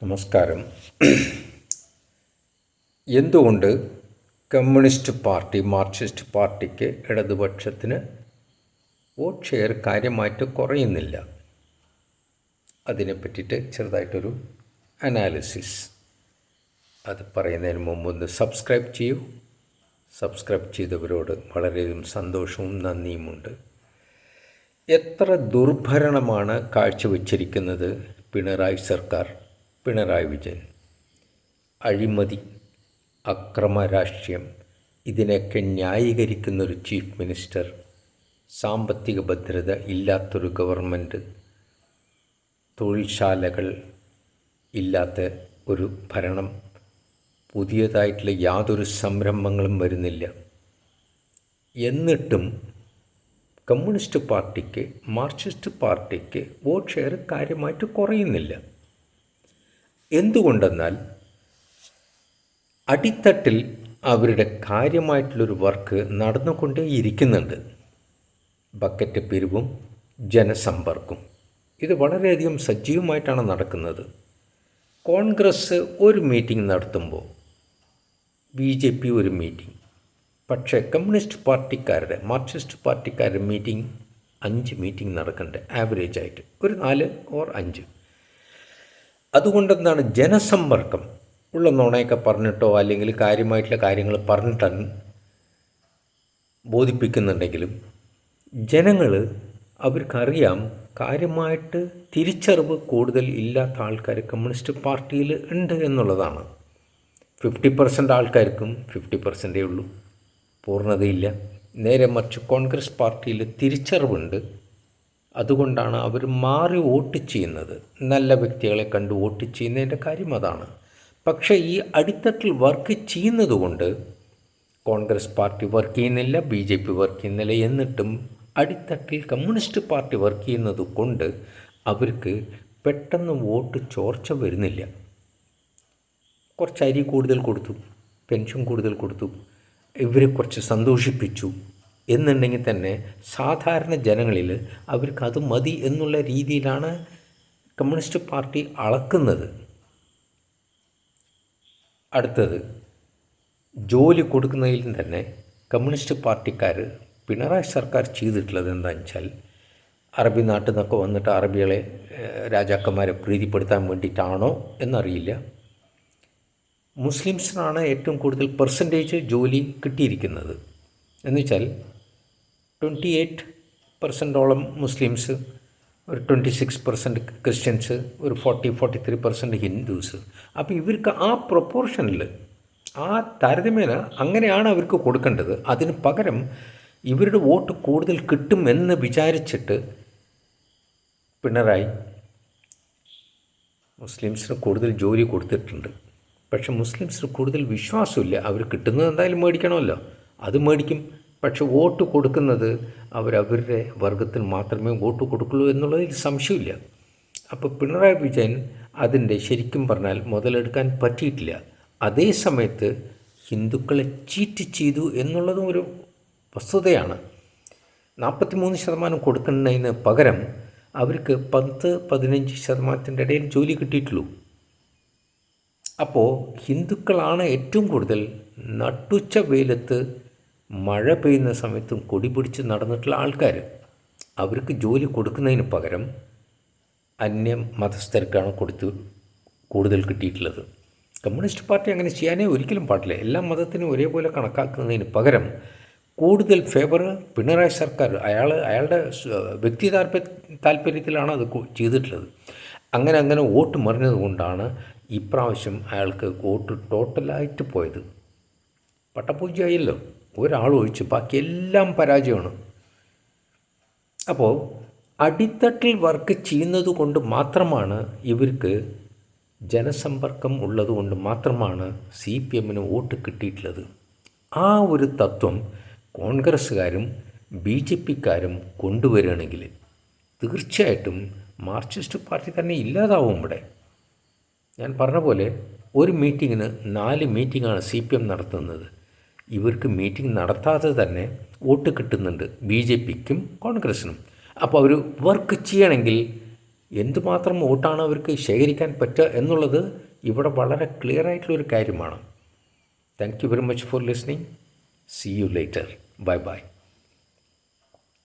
നമസ്കാരം. എന്തുകൊണ്ട് communist party, Marxist പാർട്ടിക്ക്, ഇടതുപക്ഷത്തിന് വോട്ട് ഷെയർ കാര്യമായിട്ട് കുറയുന്നില്ല? അതിനെ പറ്റിയിട്ട് ചെറുതായിട്ടൊരു അനാലിസിസ്. അത് പറയുന്നതിന് മുമ്പ് ഒന്ന് സബ്സ്ക്രൈബ് ചെയ്യൂ. സബ്സ്ക്രൈബ് ചെയ്തവരോട് വളരെയധികം സന്തോഷവും നന്ദിയുമുണ്ട്. എത്ര ദുർഭരണമാണ് കാഴ്ചവെച്ചിരിക്കുന്നത് പിണറായി സർക്കാർ, പിണറായി വിജയൻ. അഴിമതി, അക്രമ രാഷ്ട്രീയം, ഇതിനെയൊക്കെ ന്യായീകരിക്കുന്നൊരു ചീഫ് മിനിസ്റ്റർ, സാമ്പത്തിക ഭദ്രത ഇല്ലാത്തൊരു ഗവൺമെൻറ്, തൊഴിൽശാലകൾ ഇല്ലാത്ത ഒരു ഭരണം, പുതിയതായിട്ടുള്ള യാതൊരു സംരംഭങ്ങളും വരുന്നില്ല. എന്നിട്ടും കമ്മ്യൂണിസ്റ്റ് പാർട്ടിക്ക്, മാർക്സിസ്റ്റ് പാർട്ടിക്ക് വോട്ട് ഷെയർ കാര്യമായിട്ട് കുറയുന്നില്ല. എന്തുകൊണ്ടെന്നാൽ അടിത്തട്ടിൽ അവരുടെ കാര്യമായിട്ടുള്ളൊരു വർക്ക് നടന്നുകൊണ്ടേയിരിക്കുന്നുണ്ട്. ബക്കറ്റ് പിരിവും ജനസമ്പർക്കും ഇത് വളരെയധികം സജീവമായിട്ടാണ് നടക്കുന്നത്. കോൺഗ്രസ് ഒരു മീറ്റിംഗ് നടത്തുമ്പോൾ BJP ഒരു മീറ്റിംഗ്, പക്ഷേ കമ്മ്യൂണിസ്റ്റ് പാർട്ടിക്കാരുടെ, മാർക്സിസ്റ്റ് പാർട്ടിക്കാരുടെ മീറ്റിംഗ് 5 മീറ്റിംഗ് നടക്കുന്നുണ്ട് ആവറേജായിട്ട്, ഒരു 4 or 5. അതുകൊണ്ടെന്താണ്, ജനസമ്പർക്കം ഉള്ള നുണയൊക്കെ പറഞ്ഞിട്ടോ അല്ലെങ്കിൽ കാര്യമായിട്ടുള്ള കാര്യങ്ങൾ പറഞ്ഞിട്ടാണ് ബോധിപ്പിക്കുന്നുണ്ടെങ്കിലും ജനങ്ങൾ, അവർക്കറിയാം കാര്യമായിട്ട് തിരിച്ചറിവ് കൂടുതൽ ഇല്ലാത്ത ആൾക്കാർ കമ്മ്യൂണിസ്റ്റ് പാർട്ടിയിൽ ഉണ്ട് എന്നുള്ളതാണ്. 50% ആൾക്കാർക്കും 50% ഉള്ളൂ, പൂർണ്ണതയില്ല. നേരെ മറിച്ച് കോൺഗ്രസ് പാർട്ടിയിൽ തിരിച്ചറിവുണ്ട്. അതുകൊണ്ടാണ് അവർ മാറി വോട്ട് ചെയ്യുന്നത്. നല്ല വ്യക്തികളെ കണ്ട് വോട്ട് ചെയ്യുന്നതിൻ്റെ കാര്യം അതാണ്. പക്ഷേ ഈ അടിത്തട്ടിൽ വർക്ക് ചെയ്യുന്നത് കൊണ്ട് കോൺഗ്രസ് പാർട്ടി വർക്ക് ചെയ്യുന്നില്ല, BJP വർക്ക് ചെയ്യുന്നില്ല. എന്നിട്ടും അടിത്തട്ടിൽ കമ്മ്യൂണിസ്റ്റ് പാർട്ടി വർക്ക് ചെയ്യുന്നത് കൊണ്ട് അവർക്ക് പെട്ടെന്ന് വോട്ട് ചോർച്ച വരുന്നില്ല. കുറച്ച് അരി കൂടുതൽ കൊടുത്തു, പെൻഷൻ കൂടുതൽ കൊടുത്തു, ഇവരെ കുറച്ച് സന്തോഷിപ്പിച്ചു എന്നുണ്ടെങ്കിൽ തന്നെ സാധാരണ ജനങ്ങളിൽ അവർക്കത് മതി എന്നുള്ള രീതിയിലാണ് കമ്മ്യൂണിസ്റ്റ് പാർട്ടി അളക്കുന്നത്. അടുത്തത്, ജോലി കൊടുക്കുന്നതിൽ തന്നെ കമ്മ്യൂണിസ്റ്റ് പാർട്ടിക്കാർ, പിണറായി സർക്കാർ ചെയ്തിട്ടുള്ളത് എന്താണെന്ന് വെച്ചാൽ, അറബി നാട്ടിൽ നിന്നൊക്കെ വന്നിട്ട് അറബികളെ, രാജാക്കന്മാരെ പ്രീതിപ്പെടുത്താൻ വേണ്ടിയിട്ടാണോ എന്നറിയില്ല, മുസ്ലിംസിനാണ് ഏറ്റവും കൂടുതൽ പെർസെൻറ്റേജ് ജോലി കിട്ടിയിരിക്കുന്നത്. എന്നുവെച്ചാൽ 28% മുസ്ലിംസ്, ഒരു 26% ക്രിസ്ത്യൻസ്, ഒരു 43% ഹിന്ദുസ്. അപ്പോൾ ഇവർക്ക് ആ പ്രൊപ്പോർഷനിൽ, ആ താരതമ്യേന അങ്ങനെയാണ് അവർക്ക് കൊടുക്കേണ്ടത്. അതിന് പകരം ഇവരുടെ വോട്ട് കൂടുതൽ കിട്ടുമെന്ന് വിചാരിച്ചിട്ട് പിണറായി മുസ്ലിംസിന് കൂടുതൽ ജോലി കൊടുത്തിട്ടുണ്ട്. പക്ഷേ മുസ്ലിംസിന് കൂടുതൽ വിശ്വാസമില്ല. അവർ കിട്ടുന്നത് എന്തായാലും മേടിക്കണമല്ലോ, അത് മേടിക്കും. പക്ഷെ വോട്ട് കൊടുക്കുന്നത് അവരവരുടെ വർഗത്തിന് മാത്രമേ വോട്ട് കൊടുക്കുള്ളൂ എന്നുള്ളതിൽ സംശയമില്ല. അപ്പോൾ പിണറായി വിജയൻ അതിൻ്റെ ശരിക്കും പറഞ്ഞാൽ മുതലെടുക്കാൻ പറ്റിയിട്ടില്ല. അതേ സമയത്ത് ഹിന്ദുക്കളെ ചീറ്റ് ചെയ്തു എന്നുള്ളതും ഒരു വസ്തുതയാണ്. 43% കൊടുക്കുന്നതിന് പകരം അവർക്ക് 10-15% ഇടയിൽ ജോലി കിട്ടിയിട്ടുള്ളൂ. അപ്പോൾ ഹിന്ദുക്കളാണ് ഏറ്റവും കൂടുതൽ നട്ടുച്ച വെയിലത്ത് മഴ പെയ്യുന്ന സമയത്തും കൊടി പിടിച്ച് നടന്നിട്ടുള്ള ആൾക്കാർ. അവർക്ക് ജോലി കൊടുക്കുന്നതിന് പകരം അന്യ മതസ്ഥർക്കാണ് കൂടുതൽ കിട്ടിയിട്ടുള്ളത്. കമ്മ്യൂണിസ്റ്റ് പാർട്ടി അങ്ങനെ ചെയ്യാനേ ഒരിക്കലും പാടില്ല. എല്ലാ മതത്തിനും ഒരേപോലെ കണക്കാക്കുന്നതിന് പകരം കൂടുതൽ ഫേവർ പിണറായി സർക്കാർ, അയാളുടെ വ്യക്തി താല്പര്യത്തിലാണ് അത് ചെയ്തിട്ടുള്ളത്. അങ്ങനെ വോട്ട് മറിഞ്ഞത് കൊണ്ടാണ് ഇപ്രാവശ്യം അയാൾക്ക് വോട്ട് ടോട്ടലായിട്ട് പോയത്. പട്ടപ്പൂജയായല്ലോ, ഒരാളൊഴിച്ച് ബാക്കി എല്ലാം പരാജയമാണ്. അപ്പോൾ അടിത്തട്ടിൽ വർക്ക് ചെയ്യുന്നത് കൊണ്ട് മാത്രമാണ്, ഇവർക്ക് ജനസമ്പർക്കം ഉള്ളതുകൊണ്ട് മാത്രമാണ് CPMന് വോട്ട് കിട്ടിയിട്ടുള്ളത്. ആ ഒരു തത്വം കോൺഗ്രസ്സുകാരും BJPക്കാരും കൊണ്ടുവരികയാണെങ്കിൽ തീർച്ചയായിട്ടും മാർക്സിസ്റ്റ് പാർട്ടി തന്നെ ഇല്ലാതാവും. ഇവിടെ ഞാൻ പറഞ്ഞ പോലെ ഒരു മീറ്റിങ്ങിന് 4 മീറ്റിങ്ങാണ് CPM നടത്തുന്നത്. ഇവർക്ക് മീറ്റിംഗ് നടത്താതെ തന്നെ വോട്ട് കിട്ടുന്നുണ്ട് BJPക്കും കോൺഗ്രസ്സിനും. അപ്പോൾ അവർ വർക്ക് ചെയ്യണമെങ്കിൽ എന്തുമാത്രം വോട്ടാണ് അവർക്ക് ശേഖരിക്കാൻ പറ്റുക എന്നുള്ളത് ഇവിടെ വളരെ ക്ലിയർ ആയിട്ടുള്ളൊരു കാര്യമാണ്. Thank you very much for listening. See you later. Bye by.